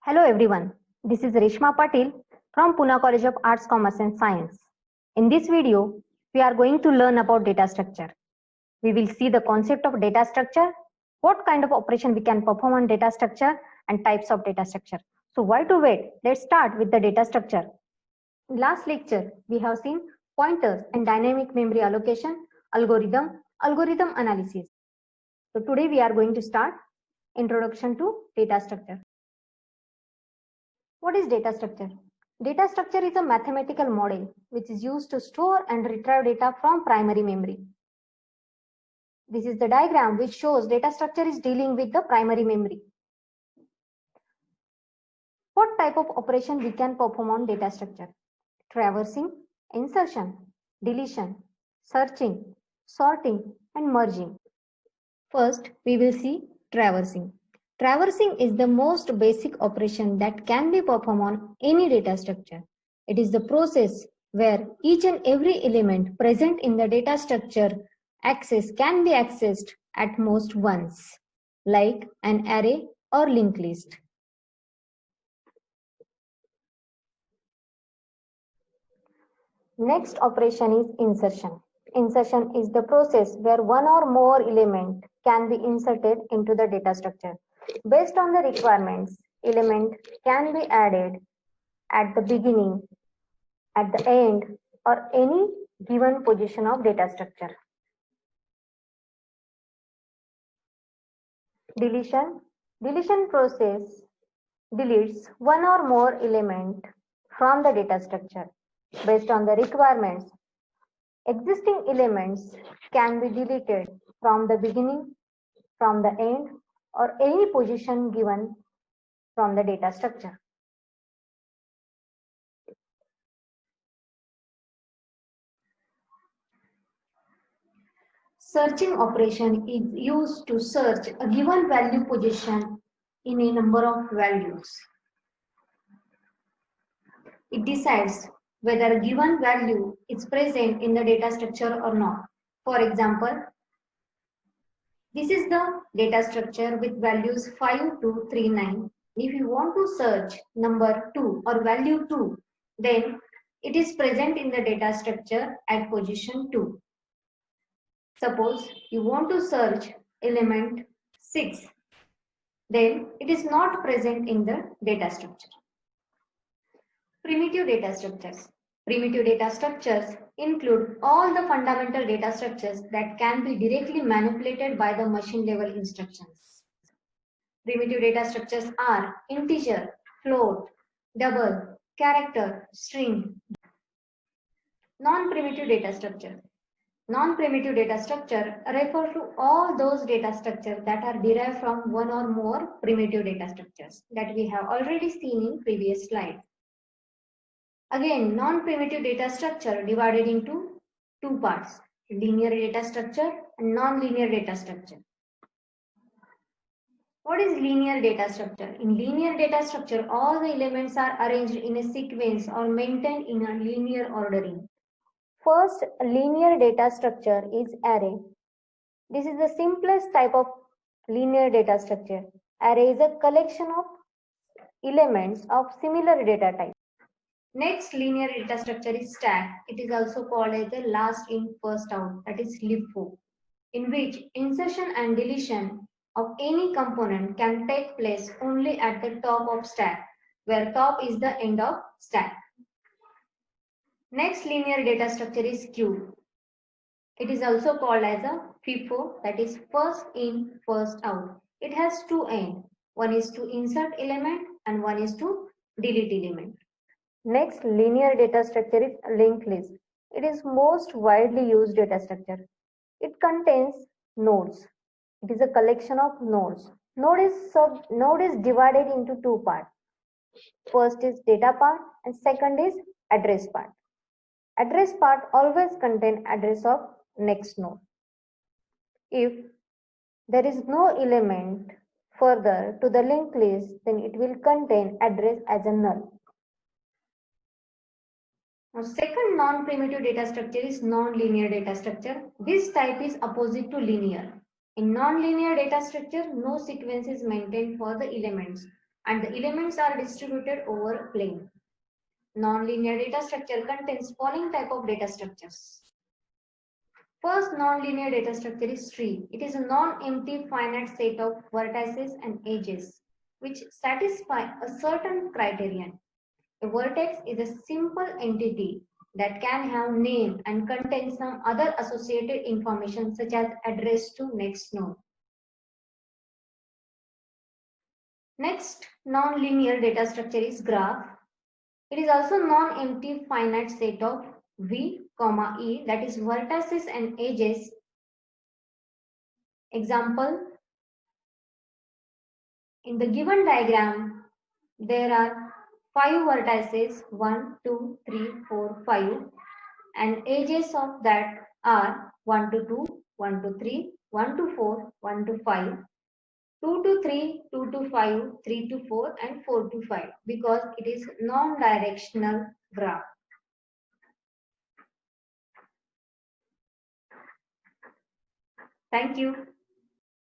Hello everyone, this is Reshma Patil from Pune College of Arts, Commerce and Science. In this video, we are going to learn about data structure. We will see the concept of data structure, what kind of operation we can perform on data structure and types of data structure. So why to wait? Let's start with the data structure. In last lecture, we have seen pointers and dynamic memory allocation, algorithm analysis. So today we are going to start introduction to data structure. What is data structure? Data structure is a mathematical model which is used to store and retrieve data from primary memory. This is the diagram which shows data structure is dealing with the primary memory. What type of operation we can perform on data structure? Traversing, insertion, deletion, searching, sorting, and merging. First, we will see traversing. Traversing is the most basic operation that can be performed on any data structure. It is the process where each and every element present in the data structure can be accessed at most once, like an array or linked list. Next operation is insertion. Insertion is the process where one or more element can be inserted into the data structure. Based on the requirements, element can be added at the beginning, at the end, or any given position of data structure. Deletion. Deletion process deletes one or more element from the data structure. Based on the requirements, existing elements can be deleted from the beginning, from the end, or any position given from the data structure. Searching operation is used to search a given value position in a number of values. It decides whether a given value is present in the data structure or not. For example, this is the data structure with values 5 to 39. If you want to search number 2 or value 2, then it is present in the data structure at position 2. Suppose you want to search element 6, then it is not present in the data structure. Primitive data structures. Primitive data structures include all the fundamental data structures that can be directly manipulated by the machine level instructions. Primitive data structures are integer, float, double, character, string. Non-primitive data structure. Non-primitive data structure refer to all those data structures that are derived from one or more primitive data structures that we have already seen in previous slide. Again, non-primitive data structure divided into two parts, linear data structure and non-linear data structure. What is linear data structure? In linear data structure, all the elements are arranged in a sequence or maintained in a linear ordering. First linear data structure is array. This is the simplest type of linear data structure. Array is a collection of elements of similar data type. Next linear data structure is stack. It is also called as the last in first out, that is LIFO, in which insertion and deletion of any component can take place only at the top of stack, where top is the end of stack. Next linear data structure is queue. It is also called as a FIFO, that is first in first out. It has two ends. One is to insert element and one is to delete element. Next linear data structure is linked list. It is most widely used data structure. It contains nodes. It is a collection of nodes. Node is divided into two parts. First is data part and second is address part. Address part always contain address of next node. If there is no element further to the linked list, then it will contain address as a null. Now, second non-primitive data structure is non-linear data structure. This type is opposite to linear. In non-linear data structure, no sequence is maintained for the elements. and the elements are distributed over plane. Non-linear data structure contains following type of data structures. First non-linear data structure is tree. It is a non-empty finite set of vertices and edges which satisfy a certain criterion. A vertex is a simple entity that can have name and contain some other associated information such as address to next node. Next non-linear data structure is graph. It is also non-empty finite set of V, E, that is vertices and edges. Example, in the given diagram, there are 5 vertices 1, 2, 3, 4, 5 and edges of that are 1 to 2, 1 to 3, 1 to 4, 1 to 5, 2 to 3, 2 to 5, 3 to 4 and 4 to 5 because it is non-directional graph. Thank you.